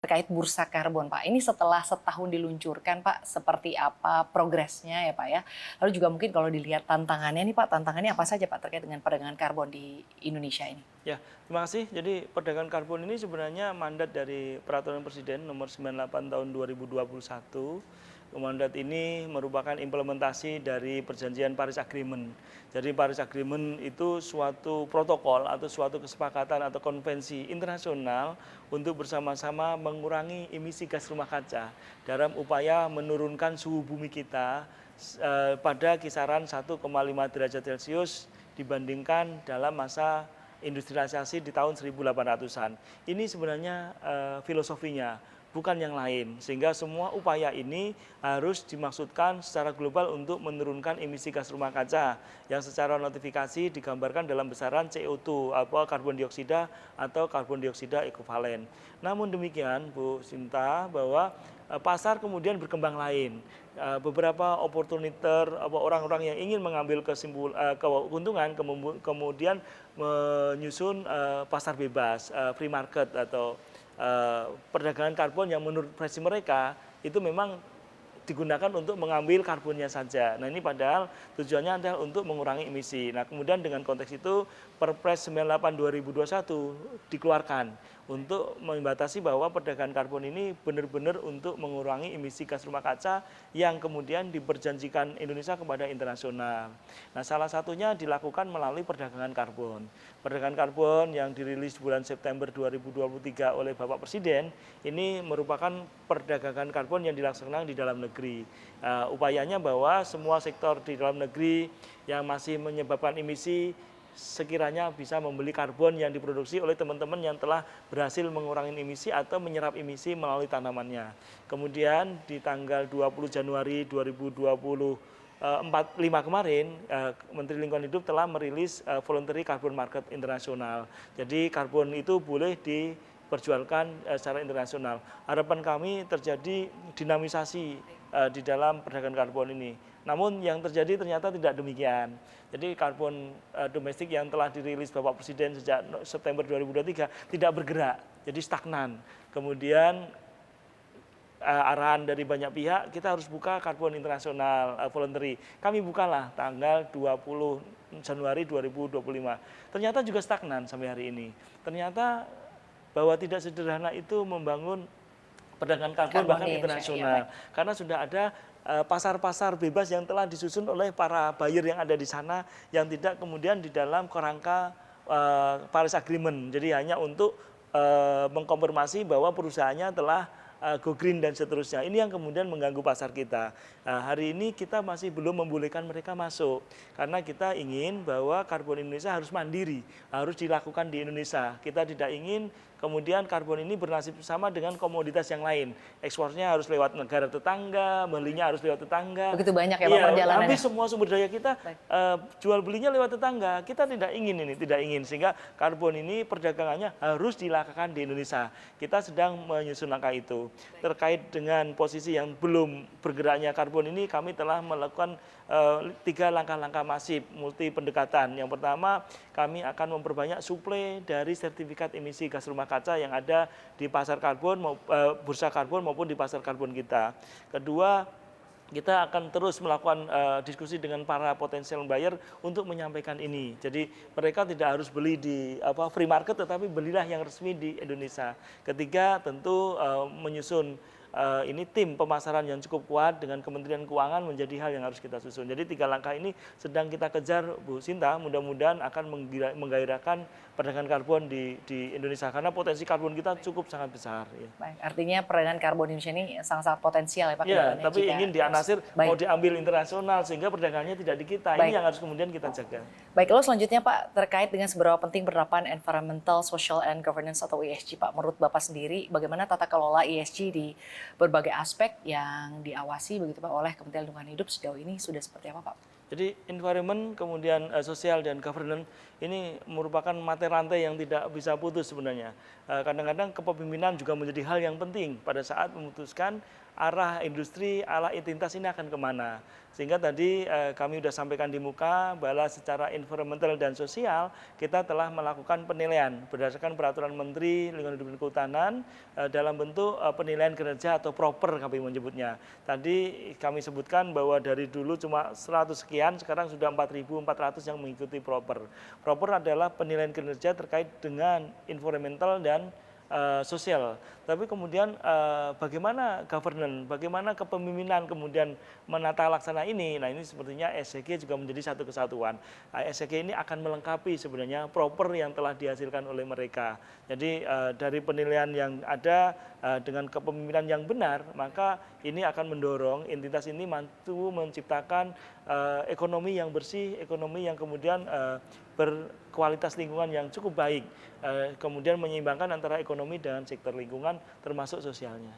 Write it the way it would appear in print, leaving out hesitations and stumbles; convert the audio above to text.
Terkait bursa karbon, Pak. Ini setelah setahun diluncurkan, Pak, seperti apa progresnya ya, Pak, ya? Lalu juga mungkin kalau dilihat tantangannya nih, Pak, tantangannya apa saja, Pak, terkait dengan perdagangan karbon di Indonesia ini? Ya, terima kasih. Jadi perdagangan karbon ini sebenarnya mandat dari Peraturan Presiden Nomor 98 Tahun 2021. Mandat ini merupakan implementasi dari Perjanjian Paris Agreement. Jadi Paris Agreement itu suatu protokol atau suatu kesepakatan atau konvensi internasional untuk bersama-sama mengurangi emisi gas rumah kaca dalam upaya menurunkan suhu bumi kita pada kisaran 1,5 derajat Celcius dibandingkan dalam masa industrialisasi di tahun 1800-an. Ini sebenarnya filosofinya, bukan yang lain. Sehingga semua upaya ini harus dimaksudkan secara global untuk menurunkan emisi gas rumah kaca yang secara notifikasi digambarkan dalam besaran CO2 atau karbon dioksida atau karbon dioksida ekuivalen. Namun demikian, Bu Sinta, bahwa pasar kemudian berkembang lain. Beberapa oportuniter orang-orang yang ingin mengambil keuntungan kemudian menyusun pasar bebas, free market atau perdagangan karbon yang menurut versi mereka itu memang digunakan untuk mengambil karbonnya saja. Nah ini padahal tujuannya adalah untuk mengurangi emisi. Nah kemudian dengan konteks itu Perpres 98 2021 dikeluarkan untuk membatasi bahwa perdagangan karbon ini benar-benar untuk mengurangi emisi gas rumah kaca yang kemudian diperjanjikan Indonesia kepada internasional. Nah salah satunya dilakukan melalui perdagangan karbon. Perdagangan karbon yang dirilis bulan September 2023 oleh Bapak Presiden ini merupakan perdagangan karbon yang dilaksanakan di dalam negeri. Upayanya bahwa semua sektor di dalam negeri yang masih menyebabkan emisi sekiranya bisa membeli karbon yang diproduksi oleh teman-teman yang telah berhasil mengurangi emisi atau menyerap emisi melalui tanamannya. Kemudian di tanggal 20 Januari 2025 kemarin, Menteri Lingkungan Hidup telah merilis Voluntary Carbon Market Internasional. Jadi karbon itu boleh diperjualkan secara internasional. Harapan kami terjadi dinamisasi di dalam perdagangan karbon ini. Namun yang terjadi ternyata tidak demikian. Jadi karbon domestik yang telah dirilis Bapak Presiden sejak September 2023 tidak bergerak, jadi stagnan. Kemudian arahan dari banyak pihak, kita harus buka karbon internasional voluntary. Kami bukalah tanggal 20 Januari 2025. Ternyata juga stagnan sampai hari ini. Ternyata bahwa tidak sederhana itu membangun perdagangan karbon bahkan internasional. Karena sudah ada pasar-pasar bebas yang telah disusun oleh para buyer yang ada di sana yang tidak kemudian di dalam kerangka Paris Agreement. Jadi hanya untuk mengkonfirmasi bahwa perusahaannya telah go green dan seterusnya. Ini yang kemudian mengganggu pasar kita. Hari ini kita masih belum membolehkan mereka masuk karena kita ingin bahwa karbon Indonesia harus mandiri, harus dilakukan di Indonesia. Kita tidak ingin kemudian karbon ini bernasib sama dengan komoditas yang lain. Ekspornya harus lewat negara tetangga, belinya harus lewat tetangga. Begitu banyak ya Pak perjalanannya. Habis semua sumber daya kita jual belinya lewat tetangga. Kita tidak ingin ini, tidak ingin. Sehingga karbon ini perdagangannya harus dilakukan di Indonesia. Kita sedang menyusun langkah itu. Terkait dengan posisi yang belum bergeraknya karbon ini, kami telah melakukan 3 langkah-langkah masif multi pendekatan. Yang pertama, kami akan memperbanyak suplai dari sertifikat emisi gas rumah kaca yang ada di pasar karbon, bursa karbon maupun di pasar karbon kita. Kedua, kita akan terus melakukan diskusi dengan para potensial buyer untuk menyampaikan ini. Jadi mereka tidak harus beli di free market, tetapi belilah yang resmi di Indonesia. Ketiga, tentu menyusun ini tim pemasaran yang cukup kuat dengan Kementerian Keuangan menjadi hal yang harus kita susun. Jadi 3 langkah ini sedang kita kejar, Bu Sinta. Mudah-mudahan akan menggairahkan perdagangan karbon di Indonesia karena potensi karbon kita cukup sangat besar. Ya. Baik, artinya perdagangan karbon Indonesia ini sangat-sangat potensial ya Pak. Ya, tapi ingin dianasir mau diambil internasional sehingga perdagangannya tidak di kita. Ini yang harus kemudian kita jaga. Baik, lalu selanjutnya Pak, terkait dengan seberapa penting penerapan environmental, social, and governance atau ESG Pak. Menurut Bapak sendiri, bagaimana tata kelola ESG di berbagai aspek yang diawasi begitu Pak oleh Kementerian Lingkungan Hidup sejauh ini sudah seperti apa Pak? Jadi environment, kemudian sosial dan governance ini merupakan mata rantai yang tidak bisa putus sebenarnya. Kadang-kadang kepemimpinan juga menjadi hal yang penting pada saat memutuskan arah industri, arah identitas ini akan kemana. Sehingga tadi kami sudah sampaikan di muka bahwa secara environmental dan sosial kita telah melakukan penilaian berdasarkan peraturan Menteri Lingkungan Hidup dan Kehutanan dalam bentuk penilaian kinerja atau proper kami menyebutnya. Tadi kami sebutkan bahwa dari dulu cuma 100 sekian, sekarang sudah 4.400 yang mengikuti proper. Proper adalah penilaian kinerja terkait dengan environmental dan sosial. Tapi kemudian bagaimana governance, bagaimana kepemimpinan kemudian menata laksana ini. Nah ini sepertinya SCG juga menjadi satu kesatuan. SCG ini akan melengkapi sebenarnya proper yang telah dihasilkan oleh mereka. Jadi dari penilaian yang ada dengan kepemimpinan yang benar, maka ini akan mendorong entitas ini mampu menciptakan ekonomi yang bersih, ekonomi yang kemudian berkualitas lingkungan yang cukup baik, kemudian menyeimbangkan antara ekonomi dan sektor lingkungan termasuk sosialnya.